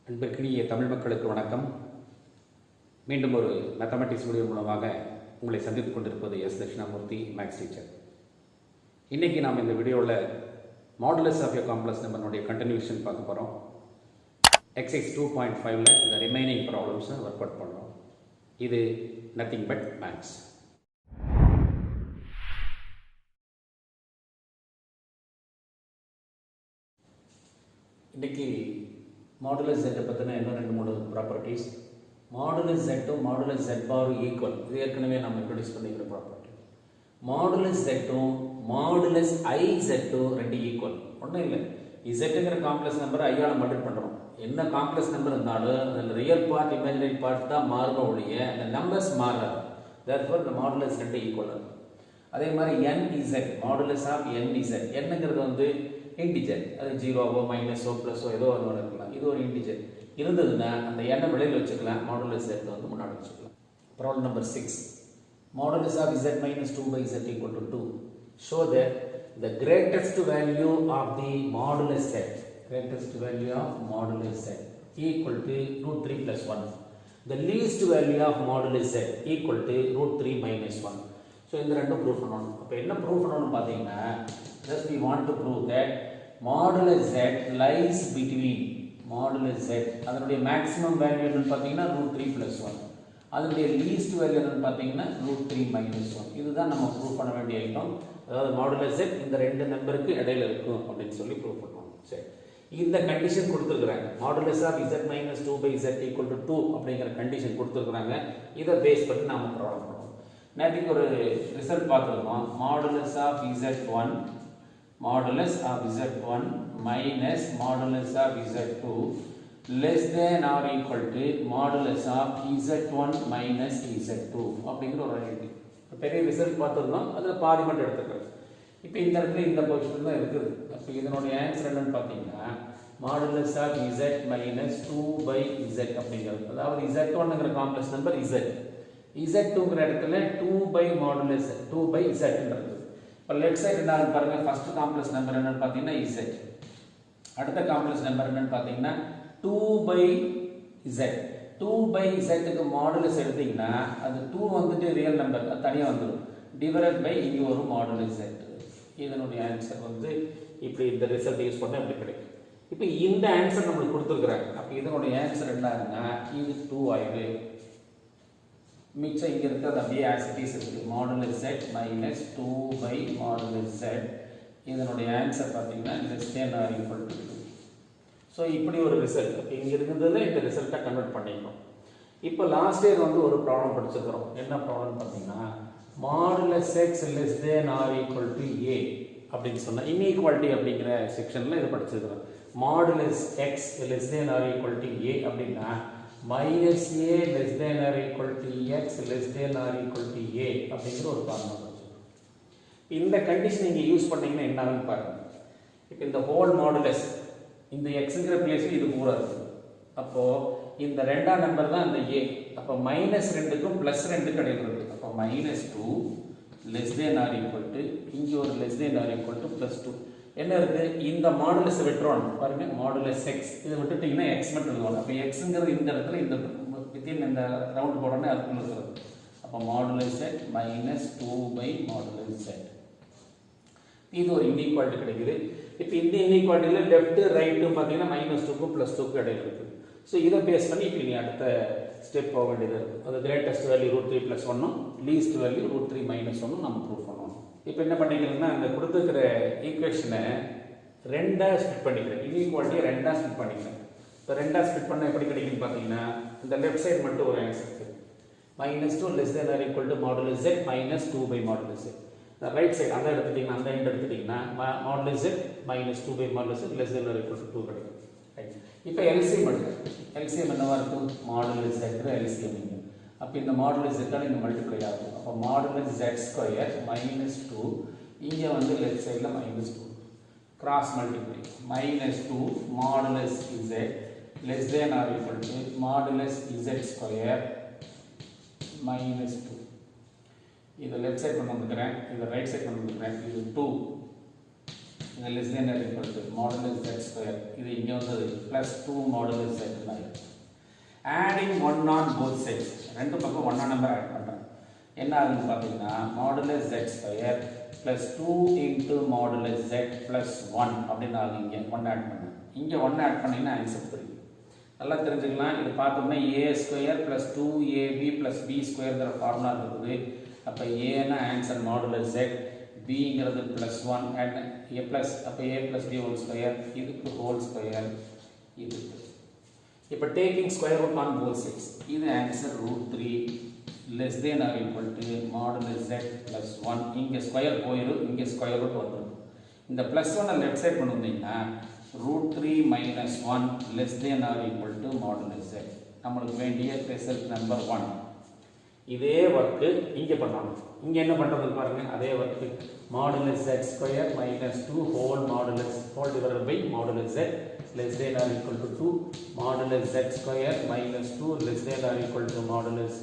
அன்பிற்கினிய தமிழ் மக்களுக்கு வணக்கம். மீண்டும் ஒரு மேத்தமெட்டிக்ஸ் வீடியோ மூலமாக உங்களை சந்தித்துக் கொண்டிருப்பது எஸ் தட்சிணாமூர்த்தி, மேக்ஸ் டீச்சர். இன்றைக்கி நாம் இந்த வீடியோவில் மாடுலஸ் ஆஃப் எ காம்ப்ளெக்ஸ் நம்பருடைய கண்டினியூஷன் பார்க்க போகிறோம். எக்ஸைஸ் 2.5ல் இந்த ரிமைனிங் ப்ராப்ளம்ஸை ஒர்க் அவுட் பண்ணுறோம். இது நத்திங் பட் மேக்ஸ். இன்றைக்கி மாடுலஸ் Z பற்றின இன்னும் 2-3 properties. Modulus Z modulus Z bar equal, இது ஏற்கனவே நம்ம இன்ட்ரடியூஸ் பண்ணிக்கிற property. Modulus Z modulus IZ ரெண்டு ஈக்குவல். ஒன்றும் இல்லை, இசட்டுங்கிற காம்ப்ளெக்ஸ் நம்பரை ஐயால் மல்டிபிள் பண்ணுறோம். என்ன காம்ப்ளெக்ஸ் நம்பர் இருந்தாலும் அதில் ரியல் பார்ட் இமேஜினரி பார்ட் தான் மாறும் ஒழிய அந்த நம்பர்ஸ் மாறாது. தேர்ஃபோர் இந்த மாடுலஸ் ரெண்டு ஈக்குவல் இருக்கும். அதே மாதிரி NZ மாடுலஸ் ஆஃப் NZ, என்னங்கிறது வந்து இன்டிஜர், அது ஜீரோவோ மைனஸோ ப்ளஸோ ஏதோ ஒன்று இருக்கலாம். இது ஒரு இன்டிஜர் இருந்ததுன்னா அந்த எண்ணை வெளியில் வச்சுக்கலாம், மாடுலஸ் Z வந்து முன்னாடி வச்சுக்கலாம். Problem number 6, modulus of Z minus 2 by Z equal to 2. Show that the greatest value of the modulus Z, greatest value of modulus Z equal to root 3 plus 1. The least value of modulus Z equal to root 3 minus 1. So இந்த ரெண்டும் prove பண்ணணும். அப்போ என்ன prove பண்ணணும்னு பார்த்தீங்கன்னா, just we want to prove that modulus Z lies between modulus Z, அதனுடைய maximum value என்னன்னு பார்த்தீங்கன்னா root 3 plus 1, அதனுடைய லீஸ்ட் வேல்யூ என்னன்னு பார்த்தீங்கன்னா root 3 minus 1. இதுதான் நம்ம ப்ரூவ் பண்ண வேண்டிய ஐட்டம். அதாவது மாடுலஸ் Z இந்த ரெண்டு நம்பருக்கு இடையில இருக்கும் அப்படின்னு சொல்லி ப்ரூவ் பண்ணுவோம். சரி, இந்த கண்டிஷன் கொடுத்துருக்குறாங்க. Modulus of Z minus 2 by Z equal to 2 அப்படிங்கிற கண்டிஷன் கொடுத்துருக்குறாங்க. இதை பேஸ் பண்ணி நாம ப்ராப்ளம் பண்ணுவோம். நேற்றுக்கு ஒரு ரிசல்ட் பார்த்துருக்கோம். Modulus of Z1 modulus of Z1 minus modulus of Z2 less than or equal to modulus of Z1 minus Z2 அப்படிங்கிற ஒரு ஐடென்டி பெரிய ரிசல்ட் பார்த்துருந்தோம். அதில் பாதி மட்டும் எடுத்துக்கிறேன். இப்போ இந்த இடத்துல இந்த பொசிஷன் தான் இருக்குது. அப்போ இதனுடைய ஆன்சர் என்னன்னு பார்த்தீங்கன்னா modulus of Z minus 2 by Z அப்படிங்கிறது. அதாவது Z1ங்கிற காம்ப்ளெக்ஸ் நம்பர் Z2ங்கிற இடத்துல 2 by மாடுலஸ் 2 by Z இருக்குது. இப்போ லெஃப்ட் சைடு என்ன பாருங்க, ஃபர்ஸ்ட் காம்ப்ளெக்ஸ் நம்பர் என்னன்னு பார்த்தீங்கன்னா Z, அடுத்த காம்ப்ளெக்ஸ் நம்பர் என்னன்னு பார்த்தீங்கன்னா 2 by Z. 2 by Zக்கு மாடுலஸ் எடுத்தீங்கன்னா அது 2 வந்துட்டு ரியல் நம்பர், அது தனியாக வந்துடும், டிவைடட் பை இங்கே ஒரு மாடுலஸ் Z. இதனுடைய ஆன்சர் வந்து இப்படி இந்த ரிசல்ட் யூஸ் பண்ணால் எப்படி கிடைக்கும். இப்போ இந்த ஆன்சர் நம்மளுக்கு கொடுத்துருக்குறாங்க. அப்போ இதனுடைய ஆன்சர் என்னன்னா இது 2 ஆயிடு. மிச்சம் இங்கே இருக்கிறது அப்படியே ஆசிட்டிஸ் இருக்குது. Modulus Z minus 2 by modulus Z. இதனுடைய ஆன்சர் பார்த்தீங்கன்னா less than or equal to 2. So இப்படி ஒரு ரிசல்ட் இங்கே இருந்ததில் இந்த ரிசல்ட்டை கன்வெர்ட் பண்ணிக்கணும். இப்போ லாஸ்ட் இயர் வந்து ஒரு ப்ராப்ளம் படிச்சிருக்கிறோம். என்ன ப்ராப்ளம் பார்த்தீங்கன்னா modulus X less than or equal to A அப்படின்னு சொன்னால் இன்இக்வாலிட்டி அப்படிங்கிற செக்ஷனில் இது படிச்சிருக்கிறோம். Modulus X less than or equal to A அப்படின்னா minus A less than or equal to X less than or equal to A அப்படிங்கிற ஒரு formula வச்சிருக்கோம். இந்த கண்டிஷன் நீங்க யூஸ் பண்ணீங்கன்னா என்ன ஆகும்னு பாருங்க. இப்போ இந்த ஹோல் மாடுலஸ் இந்த Xங்கிற பிளேஸ்ல இது பூரா இருக்கு. அப்போ இந்த ரெண்டாம் நம்பர் தான் இந்த A. அப்போ -2க்கும் +2 இடையில இருக்கு. அப்போ -2 less than or equal to இங்க ஒரு less than or equal to +2 என்ன இருக்கு, இந்த மாடுலஸ் விட்டுறோம் பாருங்க, மாடுலஸ் X இதை விட்டுட்டீங்கன்னா X மட்டும் எழுதுவாங்க. அப்போ Xங்கிறது இந்த இடத்துல இந்த வித்தின் இந்த ரவுண்ட் போடணும்னா அதுக்குள்ள இருக்கிறது. அப்போ modulus Z minus 2 by modulus Z. இது ஒரு இன்இக்வாலிட்டி கிடைக்குது. இப்போ இந்த இன்இக்வாலிட்டியில் லெஃப்ட் ரைட்டும் பார்த்தீங்கன்னா -2க்கும் +2க்கும் இடையில இருக்குது. ஸோ இதை பேஸ் பண்ணி இப்போ நீ அடுத்த ஸ்டெப் போக வேண்டியது இருக்குது. அது greatest value root 3 plus 1, least value root 3 minus 1 நம்ம ப்ரூவ் பண்ணணும். இப்போ என்ன பண்ணிக்கிறீங்கன்னா அந்த கொடுத்துருக்கிற ஈக்குவேஷனை ரெண்டாக ஸ்பிட் பண்ணிக்கிறேன். இன்இக்வாலிட்டியை ரெண்டாக ஸ்பிட் பண்ணிக்கிறேன். இப்போ ரெண்டாக ஸ்பிட் பண்ணால் எப்படி கிடைக்குன்னு பார்த்தீங்கன்னா இந்த லெஃப்ட் சைடு மட்டும் ஒரு ஆன்சர் இருக்குது. -2 less than or equal to modulus Z minus 2 by modulus Z. இந்த ரைட் சைடு அந்த எடுத்துட்டிங்கன்னா அந்த எண்ட் எடுத்துட்டிங்கன்னா modulus Z minus 2 by modulus Z less than or equal to 2 கிடைக்கும். ரைட், இப்போ எல்சிஎம் எடுக்கிறேன். எல்சிஎம் என்னவா இருக்கும், மாடுலஸ் Z எல்சிஎம். அப்போ இந்த மாடுலஸ் Z இங்கே மல்டிப்ளை ஆகும். அப்போ மாடுலஸ் Z ஸ்கொயர் -2, இங்கே வந்து லெஃப்ட் சைடில் -2 cross multiply -2 modulus Z less than or equal to modulus Z square -2. இதை லெஃப்ட் சைட் கொண்டு வந்துக்கிறேன், இதை ரைட் சைட் கொண்டு வந்துக்கிறேன். இது 2 இது less than or equal to modulus z square. இது இங்கே வந்தது plus 2 modulus z ஆயிடும். Adding 1 on both sides. ரெண்டு பக்கம் 1 நம்பர் ஆட் பண்ணுறேன். என்ன ஆகுதுன்னு பார்த்தீங்கன்னா modulus z square plus 2 into modulus z plus 1 அப்படின்னு ஆகுது. இங்கே 1 ஆட் பண்ணேன். இங்கே 1 ஆட் பண்ணிங்கன்னா ஆன்சர் 3. நல்லா தெரிஞ்சுக்கலாம். இது பார்த்தோம்னா a square plus 2ab plus b ஸ்கொயர்ங்கிற ஃபார்முலா இருக்குது. அப்போ ஏன்னா ஆன்சர் modulus z, bங்கிறது plus 1 and a plus, அப்போ a plus b whole square, இதுக்கு whole square, இதுக்கு. இப்போ taking square root on both sides, இது answer √3 less than or equal to modulus z plus 1. இங்கே ஸ்கொயர் போயிடும், இங்கே ஸ்கொயர் ரூட் வந்துடும். இந்த ப்ளஸ் 1 லெஃப்ட் சைட் கொண்டு வந்தீங்கன்னா √3 minus 1 less than or equal to modulus z. நம்மளுக்கு வேண்டிய ரிசல்ட் நம்பர் 1. இதே ஒர்க்கு இங்கே பண்ணணும். இங்கே என்ன பண்ணுறது பாருங்க, அதே work modulus z square minus 2 whole modulus whole divided by modulus z less than or equal to 2 modulus z square minus 2 less than or equal to modulus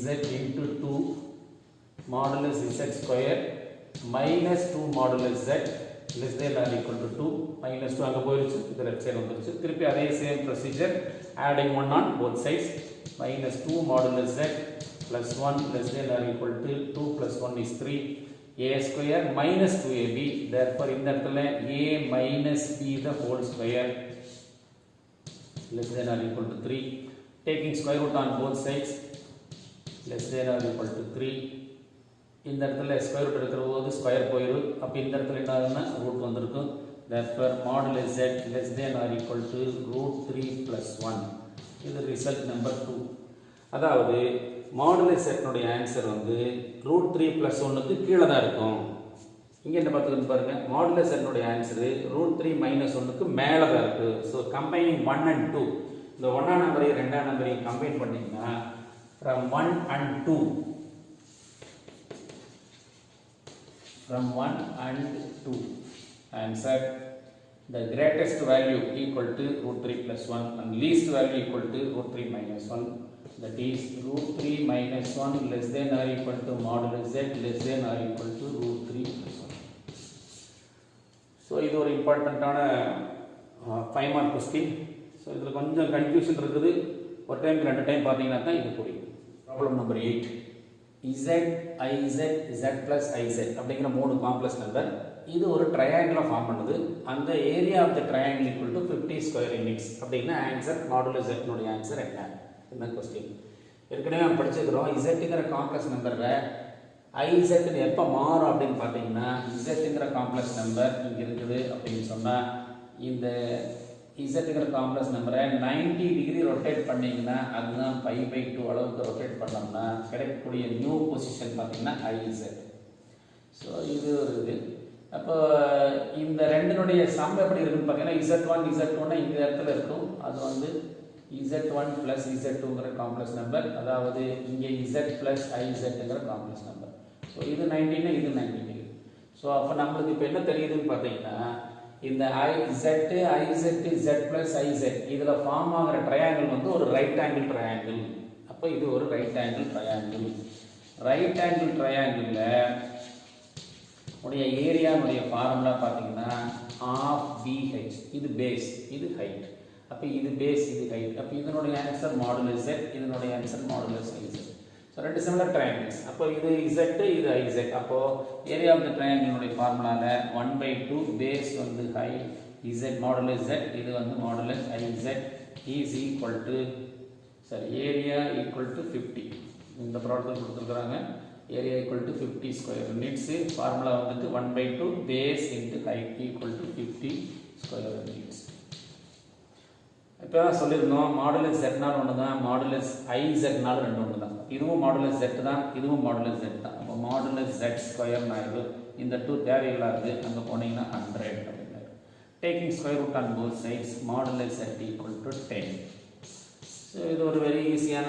z into 2 modulus z square minus 2 modulus z less than or equal to 2 minus 2 அங்கே போயிடுச்சு, இது left side வந்துருச்சு. திருப்பி அதே same procedure adding 1 on both sides minus 2 modulus z plus 1 less than or equal to 2 plus 1 is 3 a square minus 2ab. therefore இந்த இடத்துல a minus b the whole square less than or equal to 3. taking square root on both sides less than or equal to 3. இந்த இடத்துல square root எடுக்கிற போது square போயிடும். அப்போ இந்த இடத்துல என்ன ஆகுதுன்னா ரூட் வந்திருக்கும். therefore modulus z less than or equal to √3 plus 1. இது ரிசல்ட் நம்பர் 2. அதாவது மாடுலஸ் z ஆன்சர் வந்து √3 plus 1க்கு கீழே தான் இருக்கும். இங்கே என்ன பார்த்துக்கிட்டு பாருங்க, மாடுலஸ் z ஆன்சரு √3 minus 1க்கு மேலே தான் இருக்குது. ஸோ கம்பைனிங் 1 and 2, இந்த 1ஆம் நம்பரையும் 2ஆம் நம்பரையும் கம்பைன் பண்ணிங்கன்னா from 1 and 2 answer the greatest value equal to √3 plus 1 and least value equal to √3 minus 1, that is √3 minus 1 less than or equal to modulus z less than or equal to √3 plus 1. so இது ஒரு இம்பார்ட்டண்ட்டான 5 mark question. So இதில் கொஞ்சம் confusion இருக்குது. ஒரு time 2 time பார்த்தீங்கன்னா தான் இது புரியும். Problem number 8. z, iz, z plus iz அப்படிங்கிற 3 காம்ப்ளெக்ஸ் நம்பர். இது ஒரு ட்ரையாங்கிளை ஃபார்ம் பண்ணுது. அந்த area of the triangle equal to 50 square units அப்படின்னா ஆன்சர் மாடுலஸ் z ஆன்சர் என்ன? இந்த கொஸ்டின் ஏற்கனவே நம்ம படிச்சிருக்கிறோம். இசட்டுங்கிற காம்ப்ளெக்ஸ் நம்பரில் ஐசெட்னு எப்போ மாறும் அப்படின்னு பார்த்தீங்கன்னா, இசட்டுங்கிற காம்ப்ளெக்ஸ் நம்பர் இங்கே இருக்குது அப்படின்னு சொன்னால் இந்த இசட்டுங்கிற காம்ப்ளெக்ஸ் நம்பரை 90 டிகிரி ரொட்டேட் பண்ணிங்கன்னா அதுதான் π/2 அளவுக்கு ரொட்டேட் பண்ணோம்னா கிடைக்கக்கூடிய நியூ பொசிஷன் பார்த்தீங்கன்னா ஐசெட். ஸோ இது ஒரு இது. அப்போ இந்த ரெண்டினுடைய சம் எப்படி இருக்குன்னு பார்த்தீங்கன்னா z1 z2 இந்த இடத்துல இருக்கும். அது வந்து z1 plus z2ங்கிற காம்ப்ளெக்ஸ் நம்பர், அதாவது இங்கே z plus izங்கிற காம்ப்ளெக்ஸ் நம்பர். ஸோ இது 90னா இது 90 டிகிரி. ஸோ அப்போ நம்மளுக்கு இப்போ என்ன தெரியுதுன்னு பார்த்தீங்கன்னா, இந்த iz z plus iz இதில் ஃபார்ம் ஆகிற ட்ரையாங்கிள் வந்து ஒரு ரைட் ஆங்கிள் ட்ரையாங்கிள். அப்போ இது ஒரு right angle triangle. Right angle ட்ரையாங்கிளில் உடைய ஏரியாவுடைய ஃபார்முலா பார்த்தீங்கன்னா ½ இது பேஸ், இது ஹைட். அப்போ இது பேஸ், இது ஹைட். அப்போ இதனுடைய ஆன்சர் மாடுலஸ் z, இதனுடைய ஆன்சர் மாடுலஸ் iz. ஸோ ரெண்டு சிமிலர் ட்ரையாங்கிள்ஸ். அப்போ இது z, இது iz. அப்போது ஏரியா ஆஃப் த ட்ரையாங்கிளுடைய ஃபார்முலாவில் 1/2 பேஸ் வந்து ஹைட் z மாடுலஸ் z, இது வந்து modulus iz is equal to area equal to 50. இந்த ப்ராடக்ட் கொடுத்துருக்குறாங்க. Area equal to 50 square units. Formula வந்துட்டு 1/2 base into height equal to 50 square units. இப்போ தான் சொல்லியிருந்தோம் மாடுலஸ் z ஒன்று தான், மாடுலஸ் iz ரெண்டு ஒன்று தான். இதுவும் மாடுலஸ் z தான், இதுவும் மாடுலஸ் z தான். அப்போ மாடுலஸ் z ஸ்கொயர்னு ஆயிடுது. இந்த 2 தேவையில்லாது, அங்கே போனீங்கன்னா 100 அப்படின்னாரு. Taking square root on both sides modulus z equal to 10. So இது ஒரு வெரி ஈஸியான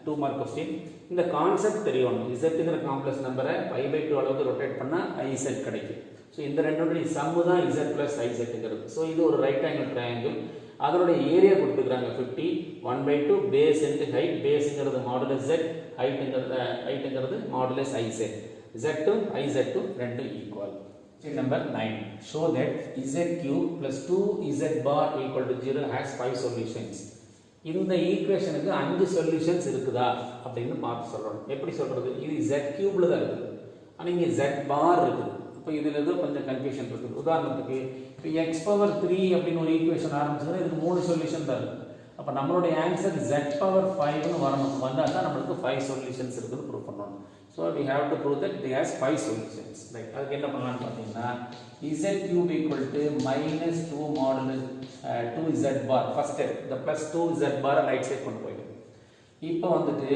2 மார்க் கொஸ்டின். இந்த கான்செப்ட் தெரியணும். இசட்டுங்கிற காம்ப்ளெக்ஸ் நம்பரை π/2 அளவுக்கு ரொட்டேட் பண்ணால் ஐசெட் கிடைக்கும். ஸோ இந்த ரெண்டுடைய சம்மு தான் z + ஐசெட்டுங்கிறது. ஸோ இது ஒரு ரைட் ஆங்கிள் ட்ரையாங்கிள். அதனுடைய ஏரியா கொடுத்துக்கிறாங்க 50. 1/2 பேஸ் இன்ட்டு ஹைட். பேஸுங்கிறது மாடுலஸ் z, ஹைட்டுங்கிறது மாடுலஸ் ஐசெட். z2 ஐசெட்2 ரெண்டும் equal. Number 9. Show that z cube plus 2z bar equal to 0 has 5 solutions. இந்த ஈக்குவேஷனுக்கு 5 சொல்யூஷன்ஸ் இருக்குதா அப்படின்னு பார்த்து சொல்றோம். எப்படி சொல்றது? இது z கியூப்ல தான் இருக்குது. ஆனா இங்க z பார் இருக்குது. இப்போ இதுல ஏதோ கொஞ்சம் கன்ஃபியூஷன் இருக்குது. உதாரணத்துக்கு இப்போ x பவர் 3 அப்படின்னு ஒரு ஈக்குவேஷன் ஆரம்பிச்சதுன்னா இதுக்கு 3 சொல்யூஷன் தான் இருக்கு. அப்ப நம்மளுடைய ஆன்சர் z பவர் 5 னு வரணும். வந்தா தான் நமக்கு 5 சொல்யூஷன்ஸ் இருக்குன்னு ப்ரூவ் பண்ணணும். So we have to prove that it has 5 solutions. Like அதுக்கு என்ன பண்ணலாம்னு பார்த்தீங்கன்னா z cube equal to minus 2 modulus 2z bar first step the plus 2z bar right side கொண்டு போயிடும். இப்போ வந்துட்டு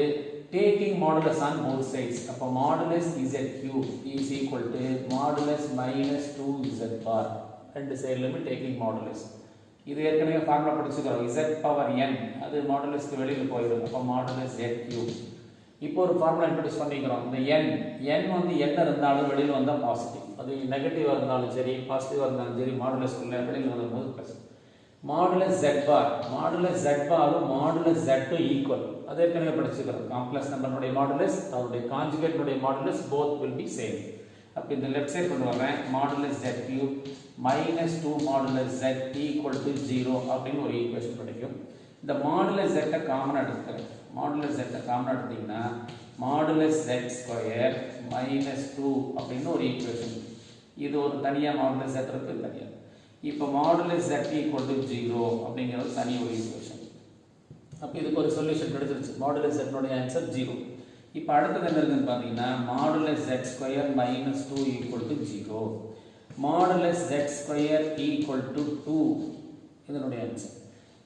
taking modulus on both sides அப்ப modulus z cube is equal to modulus minus 2z bar ரெண்டு சைடுலயுமே taking modulus. இது ஏற்கனவே formula படிச்சுக்கிறோம் z power n அது மாடுலஸ்க்கு வெளியில போயிடும். அப்ப மாடுலஸ் z cube. இப்போ ஒரு ஃபார்முலா இன்ட்ரோ듀ஸ் பண்ணிக்கிறோம். இந்த n வந்து என்ன இருந்தாலும் வெளியில வந்தா பாசிட்டிவ். அது நெகட்டிவா இருந்தாலும் சரி பாசிட்டிவா இருந்தாலும் சரி மாடுலஸ்க்குள்ள வெளியில வரும்போது பிளஸ். மாடுலஸ் z பார் மாடுலஸ் z2 ஈக்குவல். அது ஏற்கனவே படிச்சுக்கிறோம். காம்ப்ளெக்ஸ் நம்பருடைய மாடுலஸ் அதனுடைய கான்ஜுகேட்டுடைய modulus both will be same. அப்ப இந்த லெஃப்ட் சைடு கொண்டு வரேன். Modulus z cube minus 2 modulus z equal to 0 அப்படின்னு ஒரு ஈக்குவேஷன் கிடைக்கும். இந்த மாடுலஸ் z காமனா எடுத்துக்கிறேன். மாடுலஸ் z காமனா எடுத்தீங்கன்னா மாடுலஸ் z ஸ்கொயர் மைனஸ் 2 அப்படின்னு ஒரு ஈக்குவேஷன். இது ஒரு தனியா மாடுலஸ் z இருக்கு தனியா. இப்போ மாடுலஸ் z equal to 0 அப்படிங்கிறது தனி ஒரு ஈக்குவேஷன். அப்ப இதுக்கு ஒரு சொல்யூஷன் கிடைச்சிருச்சு. மாடுலஸ் z உடைய ஆன்சர் 0. இப்போ அடுத்தது என்ன இருக்குன்னு பாத்தீங்கன்னா modulus z square minus 2 equal to 0. Modulus z square equal to 2 இதனுடைய ஆன்சர்.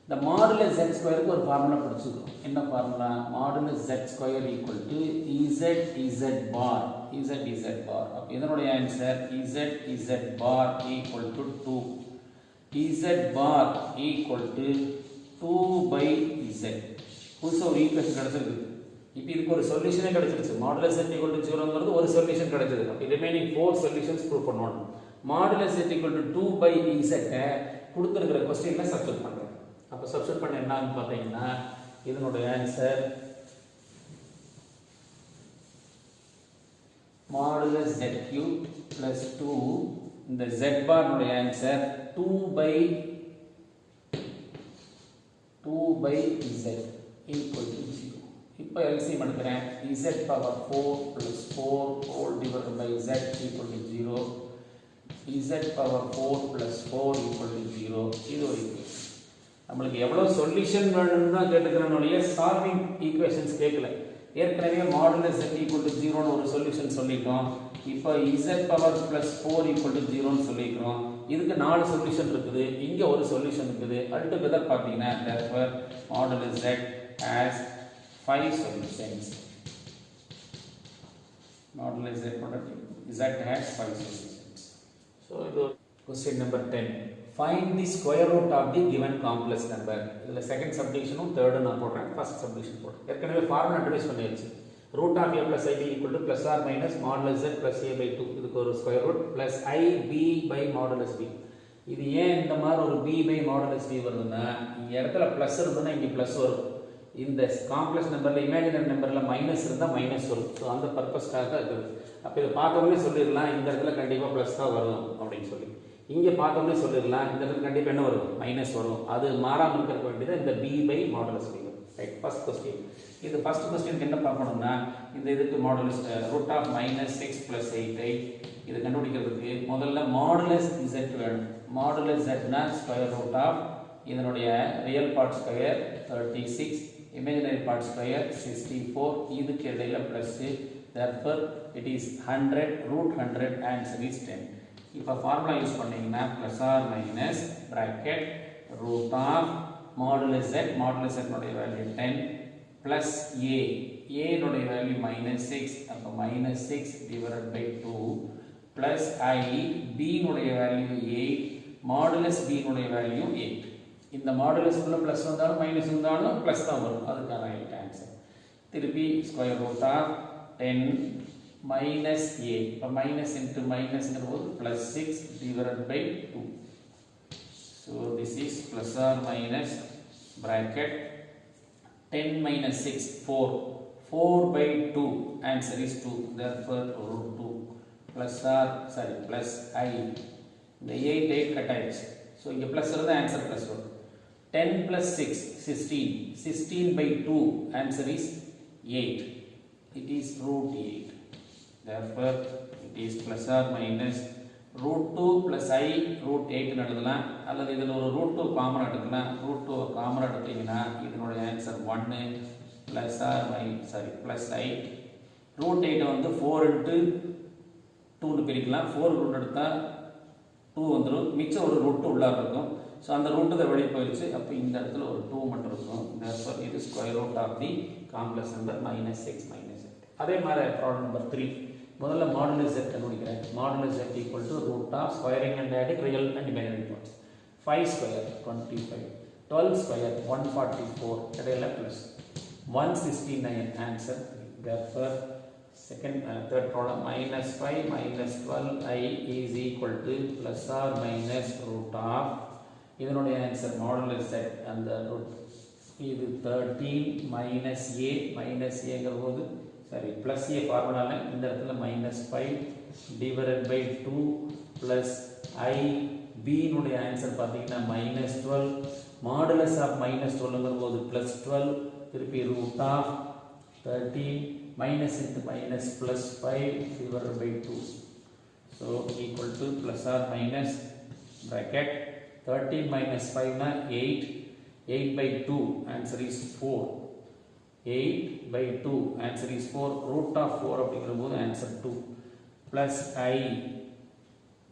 இந்த மாடுலஸ் z ஸ்கொயருக்கு ஒரு ஃபார்முலா படிச்சுக்கிறோம். என்ன formula? Modulus z square equal to z bar. அப்ப இதனுடைய answer z bar equal to 2. z bar equal to 2/z. புதுசா ஒரு ஈக்குவேஷன் கிடைச்சிருக்கு. இப்போ இதுக்கு ஒரு சொல்யூஷனே கிடைச்சிருச்சு. மாடுலஸ் z ஈக்குவல் டு 0ங்கிறது ஒரு சொல்யூஷன் கிடைச்சது. அப்ப ரிமைனிங் 4 சொல்யூஷன்ஸ் ப்ரூவ் பண்ணணும். Modulus z equal to 2/z கொடுத்திருக்கிற क्वेश्चनல சப்ஸ்டிட்யூட் பண்றோம். அப்ப சப்ஸ்டிட்யூட் பண்ண என்னன்னு பாத்தீங்கன்னா இதனுடைய answer modulus z cube plus 2 இந்த z bar உடைய ஆன்சர் 2/z equal to 0. இப்போ LCM எடுக்கிறேன். z power 4 plus 4 whole divided by z equal to 0. z power 4 plus 4 equal to 0. இது ஒரு ஈக்குவேஷன். நம்மளுக்கு எவ்வளவு சொல்யூஷன் வேணும்னு தான் கேட்டுக்கிறனோடைய சால்விங் ஈக்குவேஷன்ஸ் கேட்கல. ஏற்கனவே மாடுலஸ் z equal to 0 னு ஒரு சொல்யூஷன் சொல்லிட்டோம். இப்போ z power plus 4 equal to 0 னு சொல்லிக்கிறோம். இதுக்கு 4 சொல்யூஷன் இருக்குது. இங்க ஒரு சொல்யூஷன் இருக்குது. அல்டுகெதர் பாத்தீங்கன்னா therefore modulus z has 5 solutions. Modulus z has 5 solutions. So question number 10. Find the square root of the given complex number. இதுல செகண்ட் சப்டிவிஷனும் தேர்ட் நான் போடுறேன். ஃபர்ஸ்ட் சப்டிவிஷன் போடுறேன். ஏற்கனவே ஃபார்முலா இன்ட்ரோ듀ஸ் பண்ணியாச்சு. root of a plus ib equal to plus or minus modulus z plus a by 2. இதுக்கு ஒரு square root plus ib by modulus b. இது ஏன் இந்த மாதிரி ஒரு b by modulus b வருதுன்னா இந்த இடத்துல பிளஸ் இருந்ததுன்னா இங்க பிளஸ் வரும். இந்த காம்ப்ளெக்ஸ் நம்பர்ல இமேஜினரி நம்பர்ல மைனஸ் இருந்தா மைனஸ் வரும். ஸோ அந்த பர்பஸ்க்காக இது. அப்ப இதை பார்த்தோன்னே சொல்லிடலாம் இந்த இடத்துல கண்டிப்பா பிளஸ் தான் வரும் அப்படின்னு சொல்லி. இங்க பார்த்தோன்னே சொல்லிடலாம் இந்த இடத்துல கண்டிப்பா என்ன வரும்? மைனஸ் வரும். அது மாறாம இருக்க வேண்டியது இந்த b by modulus b. Right, first question. இது ஃபர்ஸ்ட் क्वेश्चनக்கு என்ன பார்க்கணும்னா இந்த இதுக்கு மாடுலஸ் ரூட் ஆஃப் -6 + 8 இது கண்டுபிடிக்கிறதுக்கு முதல்ல மாடுலஸ் z வேணும். மாடுலஸ் z னா ஸ்கொயர் ரூட் ஆஃப் இதனுடைய real part square 36 imaginary part square 64 இதுக்கு இடையில plus therefore it is 100 root 100 answer is 10. இப்போ ஃபார்முலா யூஸ் பண்ணீங்கன்னா plus or minus bracket root of modulus z உடைய வேல்யூ 10 plus a உடைய value -6 அப்ப -6 divided by 2 plus I b உடைய value 8 modulus b உடைய value 8. இந்த மாடுலஸ் உள்ள plus வந்தாலும் மைனஸ் வந்தாலும் பிளஸ் தான் வரும். அதுக்கான ரைட் ஆன்சர். திருப்பி square root of 10 minus a. இப்போ மைனஸ் இன்டு மைனஸ்ங்கிற போது plus 6 divided by 2. So this is plus or minus bracket 10 minus 6 4 by 2 answer is 2. therefore root 2 plus r, sorry, plus I. இந்த 8 cut ஆயிடுச்சு. So இங்கே plus இருந்தால் answer plus வரும். 10 plus 6, 16. 16 by 2, answer is 8. It is root 8. Therefore, it is plus or minus root 2 plus I root 8 எழுதலாம். அல்லது இதில் ஒரு root 2 common எடுக்கலாம். root 2 காமன் எடுத்தீங்கன்னா இதனுடைய answer 1 plus or minus, sorry, plus I. root 8 வந்து 4 into 2 பிரிக்கலாம். 4 ரூட் எடுத்தால் 2 வந்துடும். மிச்சம் ஒரு ரூட் உள்ளார இருக்கும். ஸோ அந்த ரூட்டு தான் வெளியே போயிடுச்சு. அப்போ இந்த இடத்துல ஒரு 2 மட்டும் இருக்கும். therefore இது square root of the complex number -6 -8. அதே மாதிரி ப்ராப்ளம் நம்பர் 3. முதல்ல மாடுலஸ் z கண்டுபிடிக்கிறேன். Modulus z equal to root of squaring and adding real and imaginary parts. 5 square 25, 12 square 144, இடையில plus 169 answer. therefore third problem -5 -12 I is equal to plus or minus root of இதனுடைய answer modulus z அந்த root இது 13 minus a ங்கிற போது சரி plus a ஃபார்முலால இந்த இடத்துல -5 divided by 2 plus I b னுடைய answer பாத்தீங்கன்னா -12 modulus of -12ங்கிற போது +12 திருப்பி root of 13 minus into minus plus 5 divided by 2. So equal to plus or minus bracket 13 minus 5 na 8. 8 by 2 answer is 4. 8 by 2 answer is 4. Root of 4 அப்படிங்கிறபோது answer 2. Plus I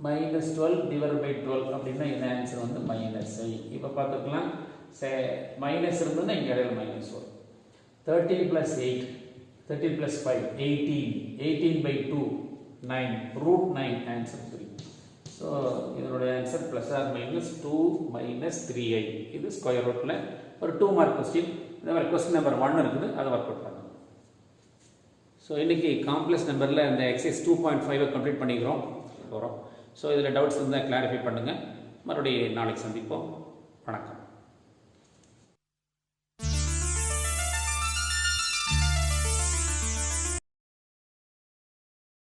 minus 12 divided by 12 அப்படின்னா இந்த answer வந்து minus I. இப்போ பார்த்துக்கலாம் minus இருந்ததுன்னா இங்கே இடையில minus வரும். 13 plus 8 13 plus 5 18. 18 by 2 9. root 9 answer 3. So இதனுடைய answer plus or minus 2 minus 3i. இது ஸ்கொயர் ரூட்ல ஒரு 2 மார்க் கொஸ்டின். இந்த மாதிரி கொஸ்டின் நம்பர் 1 இருக்குது, அதை ஒர்க் அவுட் பண்ணணும். ஸோ இன்னைக்கு காம்ப்ளெக்ஸ் நம்பரில் இந்த எக்ஸசைஸ் 2.5 கம்ப்ளீட் பண்ணிக்கிறோம் போகிறோம். ஸோ இதில் டவுட்ஸ் இருந்தால் கிளாரிஃபை பண்ணுங்கள். மறுபடியும் நாளைக்கு சந்திப்போம். வணக்கம்.